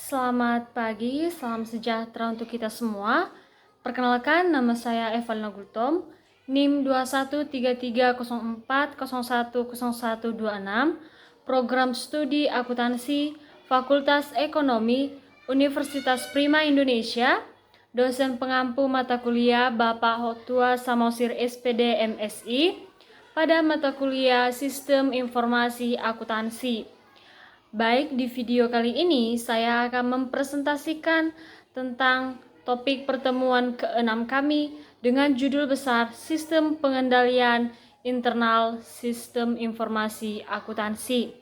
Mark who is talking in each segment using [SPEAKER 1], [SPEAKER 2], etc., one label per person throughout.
[SPEAKER 1] Selamat pagi, salam sejahtera untuk kita semua. Perkenalkan, nama saya Evalina Gultom, NIM 213304010126, Program Studi Akuntansi, Fakultas Ekonomi, Universitas Prima Indonesia, dosen pengampu mata kuliah Bapak Hotua Samosir SPD MSI, pada mata kuliah Sistem Informasi Akuntansi. Baik, di video kali ini saya akan mempresentasikan tentang topik pertemuan ke-6 kami dengan judul besar Sistem Pengendalian Internal Sistem Informasi Akuntansi.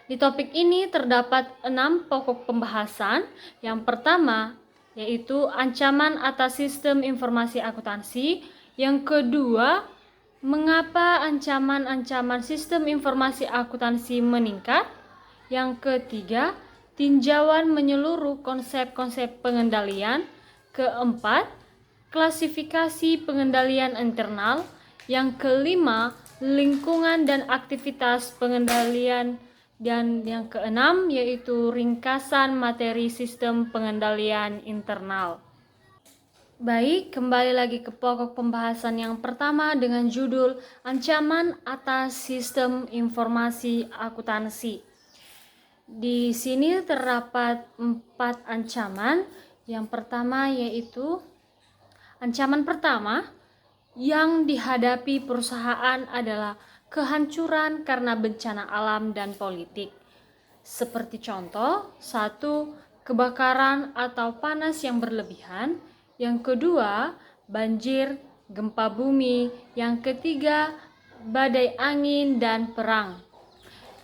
[SPEAKER 1] Di topik ini terdapat 6 pokok pembahasan. Yang pertama yaitu ancaman atas sistem informasi akuntansi. Yang kedua, mengapa ancaman-ancaman sistem informasi akuntansi meningkat. Yang ketiga, tinjauan menyeluruh konsep-konsep pengendalian. Keempat, klasifikasi pengendalian internal. Yang kelima, lingkungan dan aktivitas pengendalian. Dan yang keenam yaitu ringkasan materi sistem pengendalian internal. Baik, kembali lagi ke pokok pembahasan yang pertama dengan judul ancaman atas sistem informasi akuntansi. Di sini terdapat 4 ancaman. Yang pertama yaitu ancaman pertama yang dihadapi perusahaan adalah kehancuran karena bencana alam dan politik. Seperti contoh, 1. Kebakaran atau panas yang berlebihan. Yang kedua, banjir, gempa bumi. Yang ketiga, badai angin dan perang.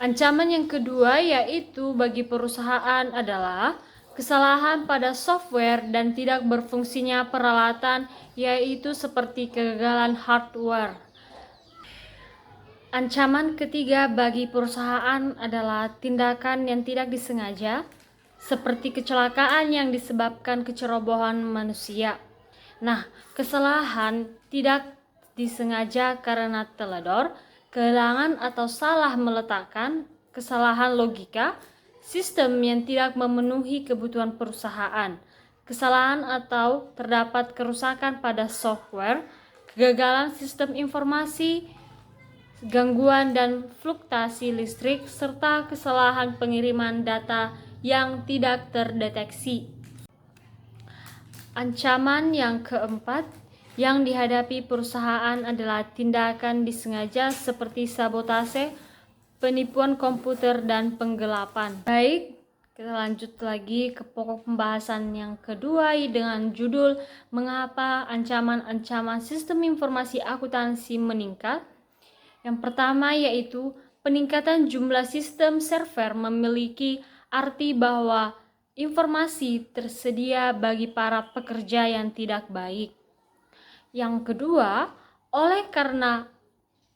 [SPEAKER 1] Ancaman yang kedua yaitu bagi perusahaan adalah kesalahan pada software dan tidak berfungsinya peralatan, yaitu seperti kegagalan hardware. Ancaman ketiga bagi perusahaan adalah tindakan yang tidak disengaja, seperti kecelakaan yang disebabkan kecerobohan manusia. Nah, kesalahan tidak disengaja karena teledor, kehilangan atau salah meletakkan, kesalahan logika, sistem yang tidak memenuhi kebutuhan perusahaan, kesalahan atau terdapat kerusakan pada software, kegagalan sistem informasi, gangguan dan fluktuasi listrik, serta kesalahan pengiriman data yang tidak terdeteksi. Ancaman yang keempat yang dihadapi perusahaan adalah tindakan disengaja seperti sabotase, penipuan komputer, dan penggelapan. Baik, kita lanjut lagi ke pokok pembahasan yang kedua dengan judul mengapa ancaman-ancaman sistem informasi akuntansi meningkat. Yang pertama yaitu peningkatan jumlah sistem server memiliki arti bahwa informasi tersedia bagi para pekerja yang tidak baik. Yang kedua, oleh karena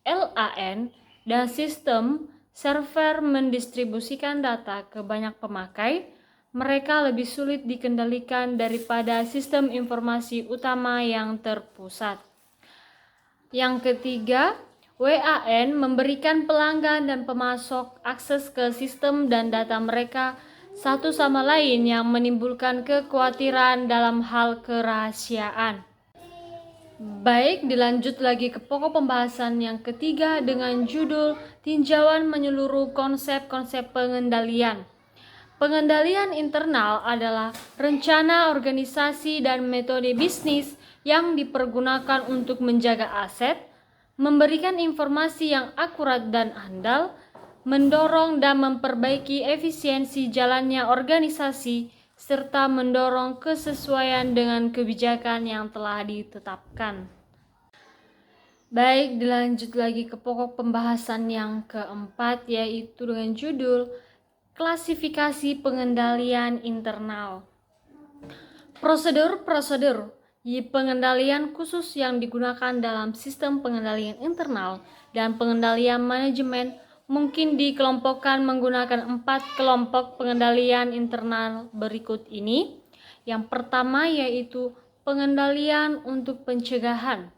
[SPEAKER 1] LAN dan sistem server mendistribusikan data ke banyak pemakai, mereka lebih sulit dikendalikan daripada sistem informasi utama yang terpusat. Yang ketiga, WAN memberikan pelanggan dan pemasok akses ke sistem dan data mereka satu sama lain yang menimbulkan kekhawatiran dalam hal kerahasiaan. Baik, dilanjut lagi ke pokok pembahasan yang ketiga dengan judul tinjauan menyeluruh konsep-konsep pengendalian. Pengendalian internal adalah rencana organisasi dan metode bisnis yang dipergunakan untuk menjaga aset, memberikan informasi yang akurat dan andal, mendorong dan memperbaiki efisiensi jalannya organisasi, serta mendorong kesesuaian dengan kebijakan yang telah ditetapkan. Baik, dilanjut lagi ke pokok pembahasan yang keempat yaitu dengan judul klasifikasi pengendalian internal. Prosedur-prosedur pengendalian khusus yang digunakan dalam sistem pengendalian internal dan pengendalian manajemen mungkin dikelompokkan menggunakan 4 kelompok pengendalian internal berikut ini. Yang pertama yaitu pengendalian untuk pencegahan,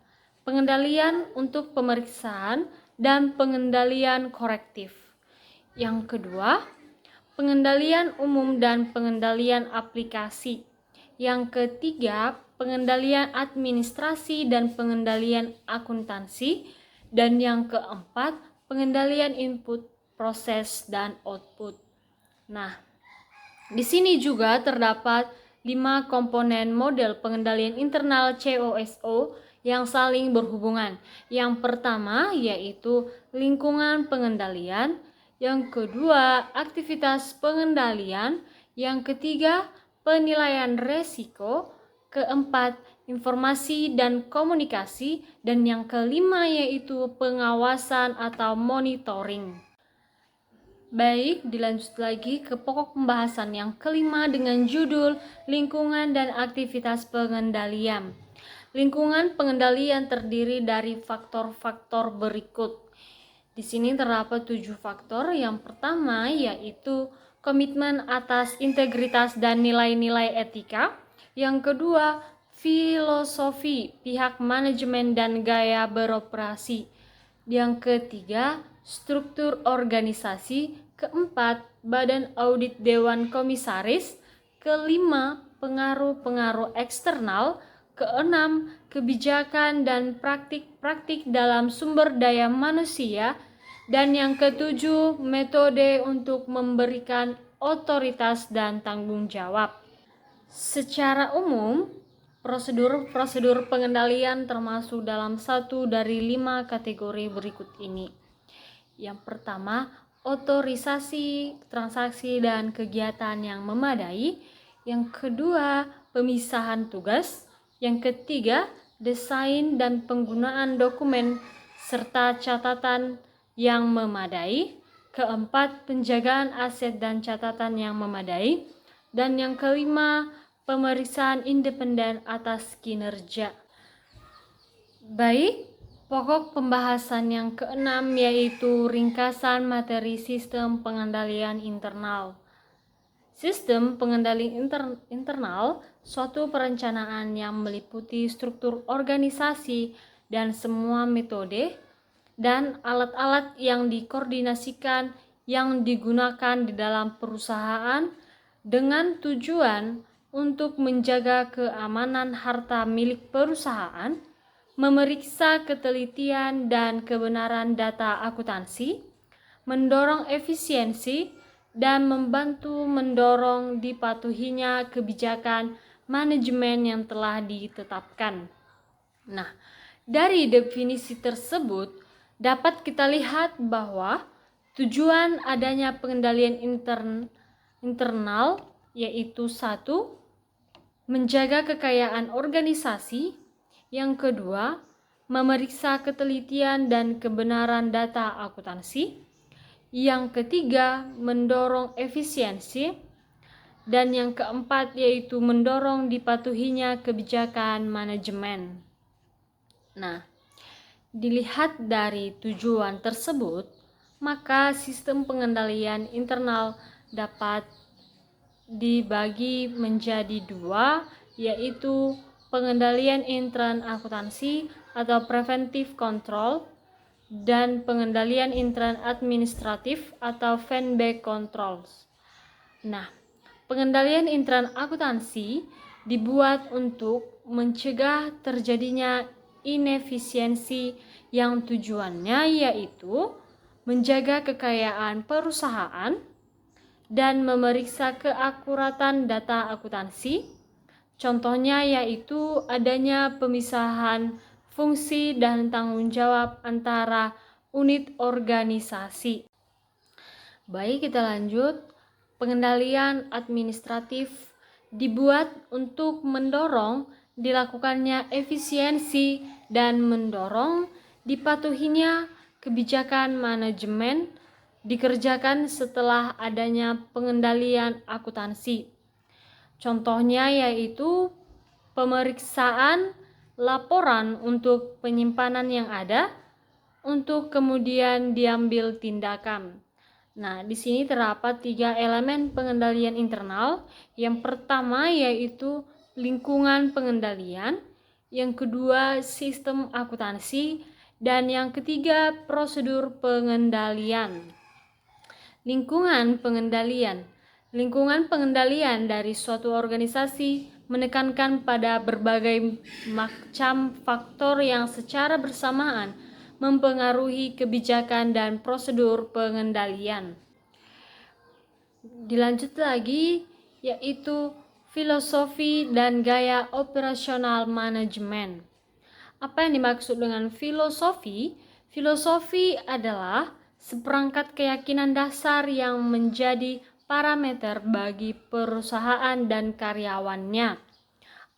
[SPEAKER 1] pengendalian untuk pemeriksaan, dan pengendalian korektif. Yang kedua, pengendalian umum dan pengendalian aplikasi. Yang ketiga, pengendalian administrasi dan pengendalian akuntansi. Dan yang keempat, pengendalian input, proses, dan output. Nah, di sini juga terdapat 5 komponen model pengendalian internal COSO yang saling berhubungan. Yang pertama yaitu lingkungan pengendalian, yang kedua aktivitas pengendalian, yang ketiga penilaian resiko, keempat informasi dan komunikasi, dan yang kelima yaitu pengawasan atau monitoring. Baik, dilanjut lagi ke pokok pembahasan yang kelima dengan judul lingkungan dan aktivitas pengendalian. Lingkungan pengendalian terdiri dari faktor-faktor berikut. Di sini terdapat 7 faktor. Yang pertama yaitu komitmen atas integritas dan nilai-nilai etika. Yang kedua, filosofi pihak manajemen dan gaya beroperasi. Yang ketiga, struktur organisasi. Keempat, badan audit dewan komisaris. Kelima, pengaruh-pengaruh eksternal. Keenam, kebijakan dan praktik-praktik dalam sumber daya manusia. Dan yang ketujuh, metode untuk memberikan otoritas dan tanggung jawab. Secara umum, prosedur-prosedur pengendalian termasuk dalam satu dari 5 kategori berikut ini. Yang pertama, otorisasi transaksi dan kegiatan yang memadai. Yang kedua, pemisahan tugas. Yang ketiga, desain dan penggunaan dokumen serta catatan yang memadai. Keempat, penjagaan aset dan catatan yang memadai. Dan yang kelima, pemeriksaan independen atas kinerja. Baik, pokok pembahasan yang keenam yaitu ringkasan materi sistem pengendalian internal. Sistem pengendalian internal suatu perencanaan yang meliputi struktur organisasi dan semua metode dan alat-alat yang dikoordinasikan yang digunakan di dalam perusahaan dengan tujuan untuk menjaga keamanan harta milik perusahaan, memeriksa ketelitian dan kebenaran data akuntansi, mendorong efisiensi, dan membantu mendorong dipatuhinya kebijakan manajemen yang telah ditetapkan. Nah, dari definisi tersebut dapat kita lihat bahwa tujuan adanya pengendalian internal yaitu 1. Menjaga kekayaan organisasi. Yang kedua, memeriksa ketelitian dan kebenaran data akuntansi. Yang ketiga, mendorong efisiensi. Dan yang keempat yaitu mendorong dipatuhinya kebijakan manajemen. Nah, dilihat dari tujuan tersebut, maka sistem pengendalian internal dapat dibagi menjadi 2, yaitu pengendalian intern akuntansi atau preventive control dan pengendalian intern administratif atau feedback controls. Nah, pengendalian intern akuntansi dibuat untuk mencegah terjadinya inefisiensi yang tujuannya yaitu menjaga kekayaan perusahaan dan memeriksa keakuratan data akuntansi. Contohnya yaitu adanya pemisahan fungsi dan tanggung jawab antara unit organisasi. Baik, kita lanjut. Pengendalian administratif dibuat untuk mendorong dilakukannya efisiensi dan mendorong dipatuhinya kebijakan manajemen dikerjakan setelah adanya pengendalian akuntansi. Contohnya yaitu pemeriksaan laporan untuk penyimpanan yang ada untuk kemudian diambil tindakan. Nah, di sini terdapat 3 elemen pengendalian internal. Yang pertama yaitu lingkungan pengendalian, yang kedua sistem akuntansi, dan yang ketiga prosedur pengendalian. Lingkungan pengendalian. Lingkungan pengendalian dari suatu organisasi menekankan pada berbagai macam faktor yang secara bersamaan mempengaruhi kebijakan dan prosedur pengendalian. Dilanjut lagi, yaitu filosofi dan gaya operasional manajemen. Apa yang dimaksud dengan filosofi? Filosofi adalah seperangkat keyakinan dasar yang menjadi parameter bagi perusahaan dan karyawannya,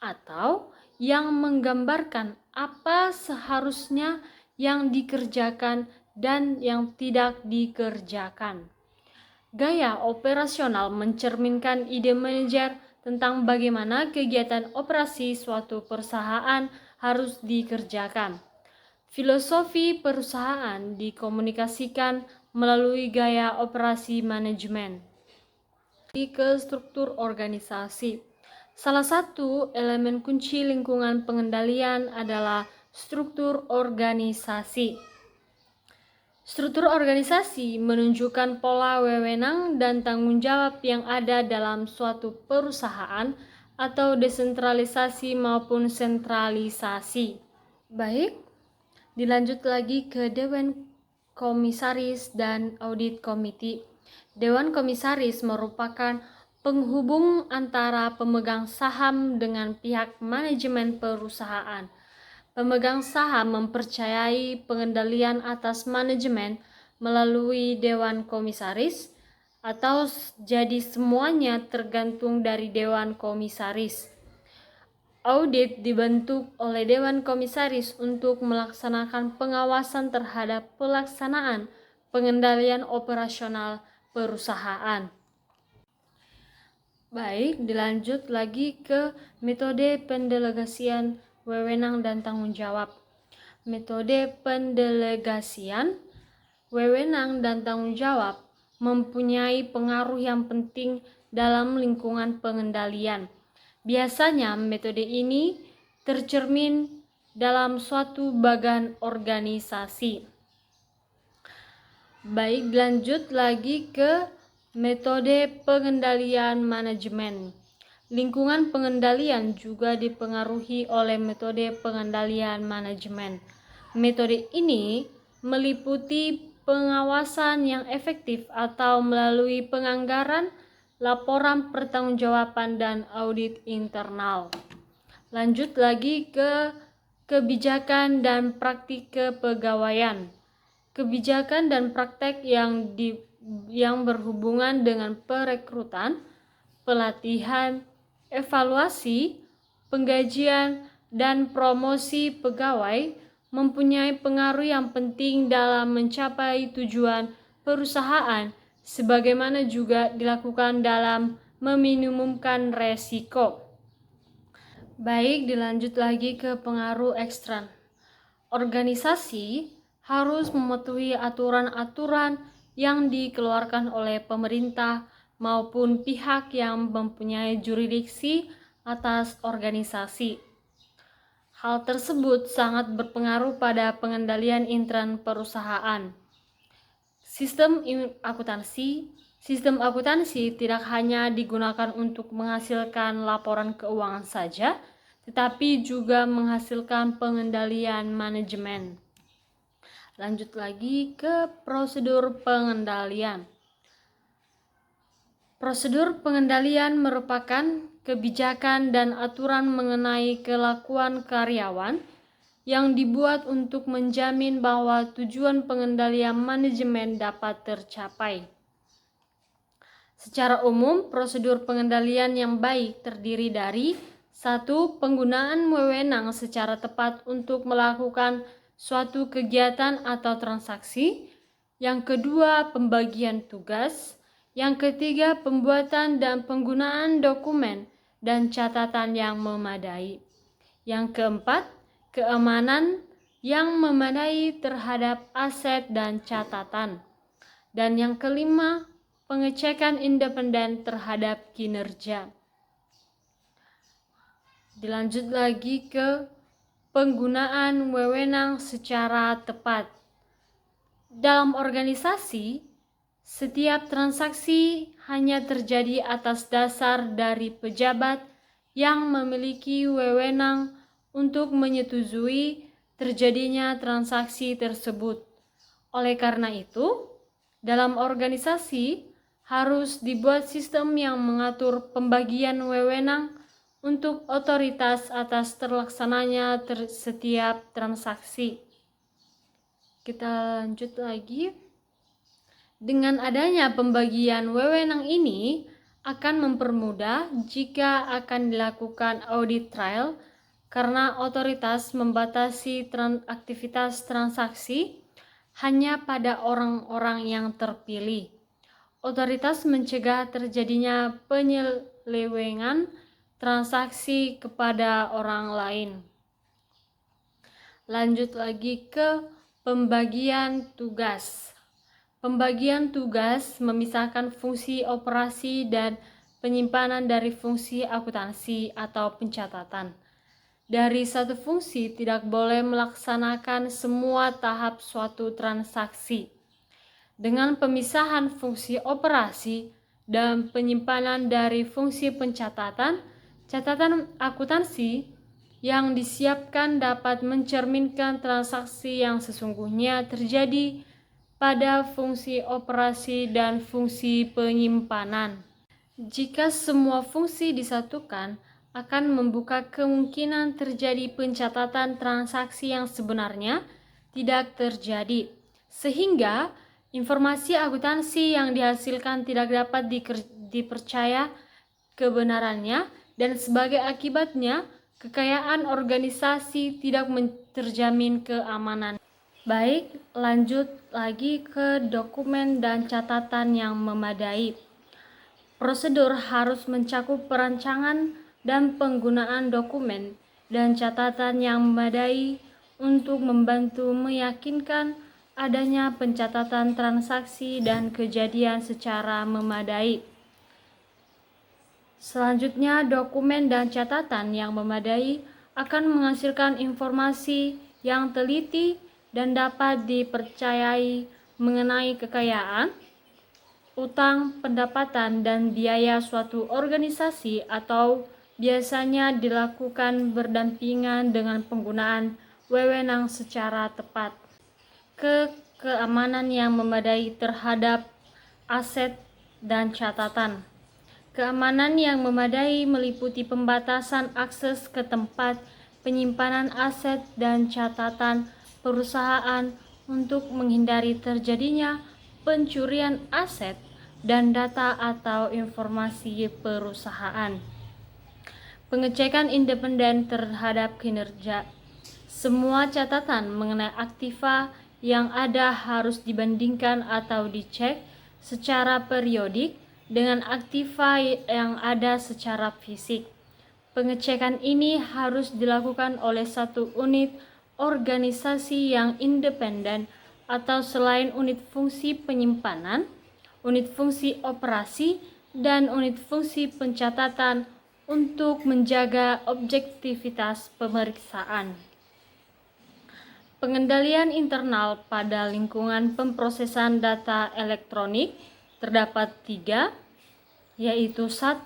[SPEAKER 1] atau yang menggambarkan apa seharusnya yang dikerjakan dan yang tidak dikerjakan. Gaya operasional mencerminkan ide manajer tentang bagaimana kegiatan operasi suatu perusahaan harus dikerjakan. Filosofi perusahaan dikomunikasikan melalui gaya operasi manajemen. Ke struktur organisasi. Salah satu elemen kunci lingkungan pengendalian adalah struktur organisasi. Struktur organisasi menunjukkan pola wewenang dan tanggung jawab yang ada dalam suatu perusahaan atau desentralisasi maupun sentralisasi. Baik, dilanjut lagi ke Dewan Komisaris dan Audit Komite. Dewan Komisaris merupakan penghubung antara pemegang saham dengan pihak manajemen perusahaan. Pemegang saham mempercayai pengendalian atas manajemen melalui Dewan Komisaris, atau jadi semuanya tergantung dari Dewan Komisaris. Audit dibentuk oleh Dewan Komisaris untuk melaksanakan pengawasan terhadap pelaksanaan pengendalian operasional perusahaan. Baik, dilanjut lagi ke metode pendelegasian wewenang dan tanggung jawab. Metode pendelegasian wewenang dan tanggung jawab mempunyai pengaruh yang penting dalam lingkungan pengendalian. Biasanya metode ini tercermin dalam suatu bagan organisasi. Baik, lanjut lagi ke metode pengendalian manajemen. Lingkungan pengendalian juga dipengaruhi oleh metode pengendalian manajemen. Metode ini meliputi pengawasan yang efektif atau melalui penganggaran, laporan pertanggungjawaban, dan audit internal. Lanjut lagi ke kebijakan dan praktik kepegawaian. Kebijakan dan praktek yang berhubungan dengan perekrutan, pelatihan, evaluasi, penggajian, dan promosi pegawai mempunyai pengaruh yang penting dalam mencapai tujuan perusahaan, sebagaimana juga dilakukan dalam meminimumkan resiko. Baik, dilanjut lagi ke pengaruh ekstern. Organisasi harus mematuhi aturan-aturan yang dikeluarkan oleh pemerintah maupun pihak yang mempunyai jurisdiksi atas organisasi. Hal tersebut sangat berpengaruh pada pengendalian intern perusahaan. Sistem akuntansi tidak hanya digunakan untuk menghasilkan laporan keuangan saja, tetapi juga menghasilkan pengendalian manajemen. Lanjut lagi ke prosedur pengendalian. Prosedur pengendalian merupakan kebijakan dan aturan mengenai kelakuan karyawan yang dibuat untuk menjamin bahwa tujuan pengendalian manajemen dapat tercapai. Secara umum, prosedur pengendalian yang baik terdiri dari 1. Penggunaan wewenang secara tepat untuk melakukan suatu kegiatan atau transaksi. Yang kedua, pembagian tugas. Yang ketiga, pembuatan dan penggunaan dokumen dan catatan yang memadai. Yang keempat, keamanan yang memadai terhadap aset dan catatan. Dan yang kelima, pengecekan independen terhadap kinerja. Dilanjut lagi ke penggunaan wewenang secara tepat. Dalam organisasi, Setiap transaksi hanya terjadi atas dasar dari pejabat yang memiliki wewenang untuk menyetujui terjadinya transaksi tersebut. Oleh karena itu, dalam organisasi harus dibuat sistem yang mengatur pembagian wewenang untuk otoritas atas terlaksananya setiap transaksi. Kita lanjut lagi. Dengan adanya pembagian wewenang ini akan mempermudah jika akan dilakukan audit trail karena otoritas membatasi aktivitas transaksi hanya pada orang-orang yang terpilih. Otoritas mencegah terjadinya penyelewengan transaksi kepada orang lain. Lanjut lagi ke pembagian tugas. Pembagian tugas memisahkan fungsi operasi dan penyimpanan dari fungsi akuntansi atau pencatatan. Dari satu fungsi tidak boleh melaksanakan semua tahap suatu transaksi. Dengan pemisahan fungsi operasi dan penyimpanan dari fungsi pencatatan, catatan akuntansi yang disiapkan dapat mencerminkan transaksi yang sesungguhnya terjadi pada fungsi operasi dan fungsi penyimpanan. Jika semua fungsi disatukan, akan membuka kemungkinan terjadi pencatatan transaksi yang sebenarnya tidak terjadi, sehingga informasi akuntansi yang dihasilkan tidak dapat dipercaya kebenarannya, dan sebagai akibatnya kekayaan organisasi tidak terjamin keamanan. Baik, lanjut lagi ke dokumen dan catatan yang memadai. Prosedur harus mencakup perancangan dan penggunaan dokumen dan catatan yang memadai untuk membantu meyakinkan adanya pencatatan transaksi dan kejadian secara memadai. Selanjutnya, dokumen dan catatan yang memadai akan menghasilkan informasi yang teliti dan dapat dipercayai mengenai kekayaan, utang, pendapatan, dan biaya suatu organisasi atau biasanya dilakukan berdampingan dengan penggunaan wewenang secara tepat. Keamanan yang memadai terhadap aset dan catatan. Keamanan yang memadai meliputi pembatasan akses ke tempat penyimpanan aset dan catatan perusahaan untuk menghindari terjadinya pencurian aset dan data atau informasi perusahaan. Pengecekan independen terhadap kinerja. Semua catatan mengenai aktiva yang ada harus dibandingkan atau dicek secara periodik dengan aktiva yang ada secara fisik. Pengecekan ini harus dilakukan oleh satu unit organisasi yang independen atau selain unit fungsi penyimpanan, unit fungsi operasi, dan unit fungsi pencatatan untuk menjaga objektivitas pemeriksaan. Pengendalian internal pada lingkungan pemrosesan data elektronik terdapat 3, yaitu 1.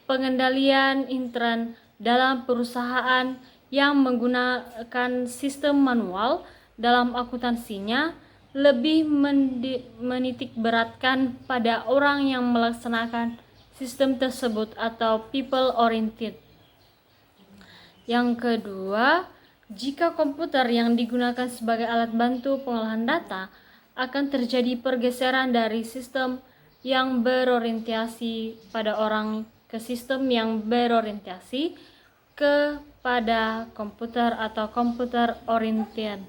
[SPEAKER 1] Pengendalian intern dalam perusahaan yang menggunakan sistem manual dalam akuntansinya lebih menitikberatkan pada orang yang melaksanakan sistem tersebut atau people oriented. Yang kedua, jika komputer yang digunakan sebagai alat bantu pengolahan data akan terjadi pergeseran dari sistem yang berorientasi pada orang ke sistem yang berorientasi kepada komputer atau komputer oriented.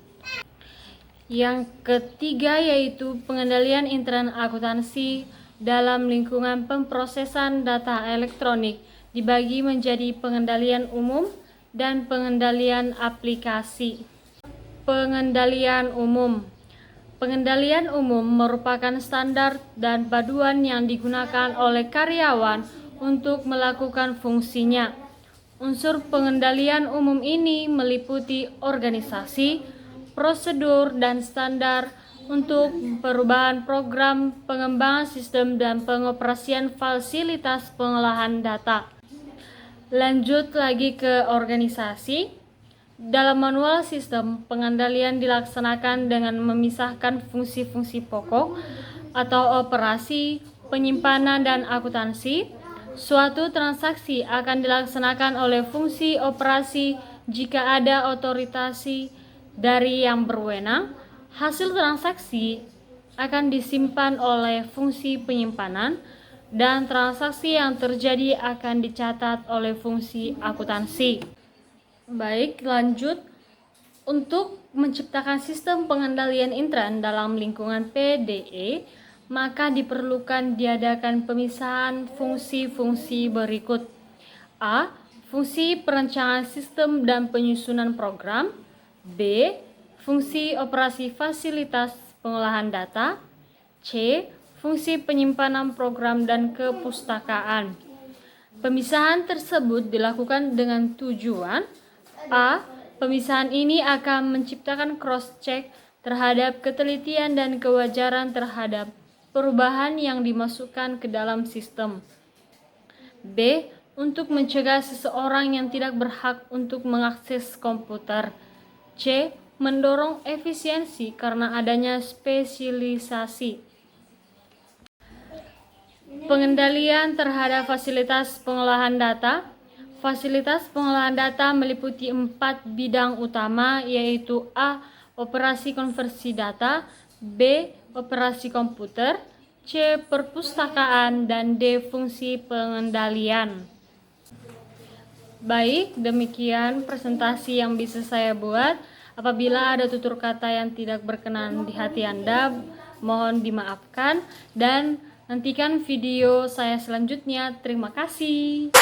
[SPEAKER 1] Yang ketiga yaitu pengendalian intern akuntansi dalam lingkungan pemrosesan data elektronik dibagi menjadi pengendalian umum dan pengendalian aplikasi. Pengendalian umum. Pengendalian umum merupakan standar dan paduan yang digunakan oleh karyawan untuk melakukan fungsinya. Unsur pengendalian umum ini meliputi organisasi, prosedur, dan standar untuk perubahan program, pengembangan sistem, dan pengoperasian fasilitas pengolahan data. Lanjut lagi ke organisasi. Dalam manual sistem, pengendalian dilaksanakan dengan memisahkan fungsi-fungsi pokok atau operasi, penyimpanan, dan akuntansi. Suatu transaksi akan dilaksanakan oleh fungsi operasi jika ada otorisasi dari yang berwenang. Hasil transaksi akan disimpan oleh fungsi penyimpanan, dan transaksi yang terjadi akan dicatat oleh fungsi akuntansi. Baik, lanjut. Untuk menciptakan sistem pengendalian intern dalam lingkungan PDE, maka diperlukan diadakan pemisahan fungsi-fungsi berikut. A. Fungsi perencanaan sistem dan penyusunan program. B. Fungsi operasi fasilitas pengolahan data. C. Fungsi penyimpanan program dan kepustakaan. Pemisahan tersebut dilakukan dengan tujuan: A. Pemisahan ini akan menciptakan cross-check terhadap ketelitian dan kewajaran terhadap perubahan yang dimasukkan ke dalam sistem. B. Untuk mencegah seseorang yang tidak berhak untuk mengakses komputer. C. Mendorong efisiensi karena adanya spesialisasi. Pengendalian terhadap fasilitas pengolahan data. Fasilitas pengolahan data meliputi 4 bidang utama, yaitu A. Operasi konversi data, B. Operasi komputer, C. Perpustakaan, dan D. Fungsi pengendalian. Baik, demikian presentasi yang bisa saya buat. Apabila ada tutur kata yang tidak berkenan di hati Anda, mohon dimaafkan, dan nantikan video saya selanjutnya. Terima kasih.